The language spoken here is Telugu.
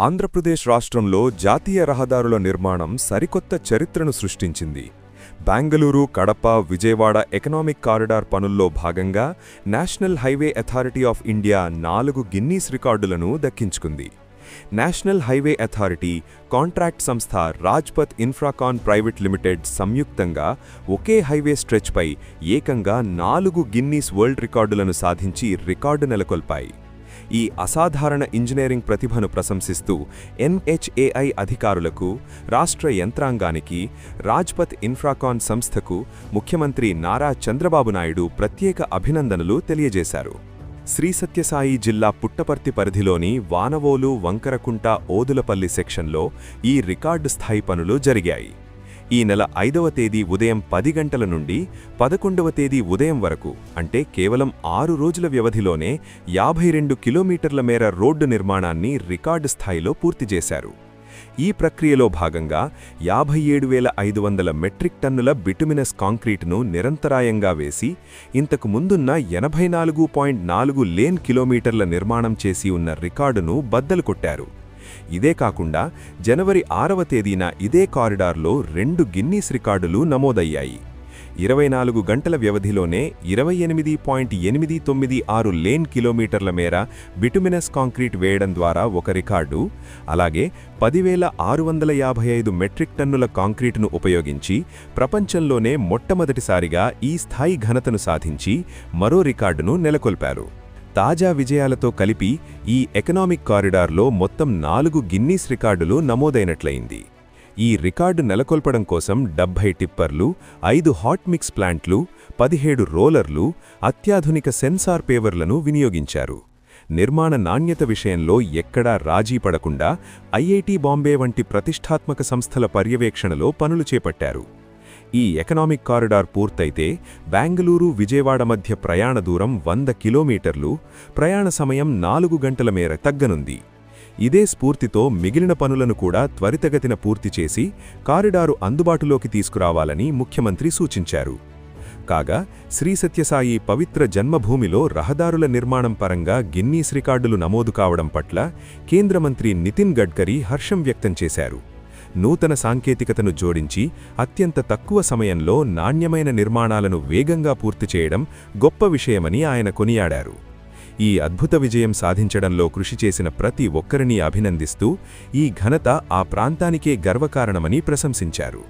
ఆంధ్రప్రదేశ్ రాష్ట్రంలో జాతీయ రహదారుల నిర్మాణం సరికొత్త చరిత్రను సృష్టించింది. బెంగళూరు, కడప, విజయవాడ ఎకనామిక్ కారిడార్ పనుల్లో భాగంగా national highway authority of India 4 Guinness రికార్డులను దక్కించుకుంది. నేషనల్ హైవే అథారిటీ, కాంట్రాక్ట్ సంస్థ రాజ్పథ్ ఇన్ఫ్రాకాన్ ప్రైవేట్ లిమిటెడ్ సంయుక్తంగా ఒకే హైవే స్ట్రెచ్పై ఏకంగా 4 గిన్నీస్ వరల్డ్ రికార్డులను సాధించి రికార్డు నెలకొల్పాయి. ఈ అసాధారణ ఇంజనీరింగ్ ప్రతిభను ప్రశంసిస్తూ NHAI అధికారులకు, రాష్ట్ర యంత్రాంగానికి, రాజ్పథ్ ఇన్ఫ్రాకాన్ సంస్థకు ముఖ్యమంత్రి నారా చంద్రబాబు నాయుడు ప్రత్యేక అభినందనలు తెలియజేశారు. శ్రీ సత్యసాయి జిల్లా పుట్టపర్తి పరిధిలోని వానవోలు, వంకరకుంట, ఓదులపల్లి సెక్షన్లో ఈ రికార్డు స్థాయి పనులు జరిగాయి. ఈ నెల 5వ తేదీ ఉదయం 10 గంటల నుండి 11వ తేదీ ఉదయం వరకు, అంటే కేవలం 6 రోజుల వ్యవధిలోనే 52 కిలోమీటర్ల మేర రోడ్డు నిర్మాణాన్ని రికార్డు స్థాయిలో పూర్తి చేశారు. ఈ ప్రక్రియలో భాగంగా 57,500 మెట్రిక్ టన్నుల బిటుమినస్ కాంక్రీటును నిరంతరాయంగా వేసి, ఇంతకు ముందున్న 84.4 లేన్ కిలోమీటర్ల నిర్మాణం చేసి ఉన్న రికార్డును బద్దలు కొట్టారు. ఇదే కాకుండా జనవరి 6వ తేదీన ఇదే కారిడార్లో 2 గిన్నీస్ రికార్డులు నమోదయ్యాయి. 24 గంటల వ్యవధిలోనే 28.896 లేన్ కిలోమీటర్ల మేర బిటుమినస్ కాంక్రీట్ వేయడం ద్వారా ఒక రికార్డు, అలాగే 10,655 మెట్రిక్ టన్నుల కాంక్రీటును ఉపయోగించి ప్రపంచంలోనే మొట్టమొదటిసారిగా ఈ స్థాయి ఘనతను సాధించి మరో రికార్డును నెలకొల్పారు. తాజా విజయాలతో కలిపి ఈ ఎకనామిక్ కారిడార్లో మొత్తం 4 గిన్నీస్ రికార్డులు నమోదైనట్లయింది. ఈ రికార్డు నెలకొల్పడం కోసం 70 టిప్పర్లు, 5 హాట్ మిక్స్ ప్లాంట్లు, 17 రోలర్లు, అత్యాధునిక సెన్సార్ పేవర్లను వినియోగించారు. నిర్మాణ నాణ్యత విషయంలో ఎక్కడా రాజీ పడకుండా IIT బాంబే వంటి ప్రతిష్టాత్మక సంస్థల పర్యవేక్షణలో పనులు చేపట్టారు. ఈ ఎకనామిక్ కారిడార్ పూర్తయితే బెంగళూరు, విజయవాడ మధ్య ప్రయాణ దూరం 100 కిలోమీటర్లు, ప్రయాణ సమయం 4 గంటల మేర తగ్గనుంది. ఇదే స్ఫూర్తితో మిగిలిన పనులను కూడా త్వరితగతిన పూర్తి చేసి కారిడారు అందుబాటులోకి తీసుకురావాలని ముఖ్యమంత్రి సూచించారు. కాగా శ్రీ సత్యసాయి పవిత్ర జన్మభూమిలో రహదారుల నిర్మాణం పరంగా గిన్నీస్ రికార్డులు నమోదు కావడం పట్ల కేంద్ర మంత్రి నితిన్ గడ్కరీ హర్షం వ్యక్తం చేశారు. నూతన సాంకేతికతను జోడించి అత్యంత తక్కువ సమయంలో నాణ్యమైన నిర్మాణాలను వేగంగా పూర్తి చేయడం గొప్ప విషయమని ఆయన కొనియాడారు. ఈ అద్భుత విజయం సాధించడంలో కృషి చేసిన ప్రతి ఒక్కరిని అభినందిస్తూ ఈ ఘనత ఆ ప్రాంతానికే గర్వకారణమని ప్రశంసించారు.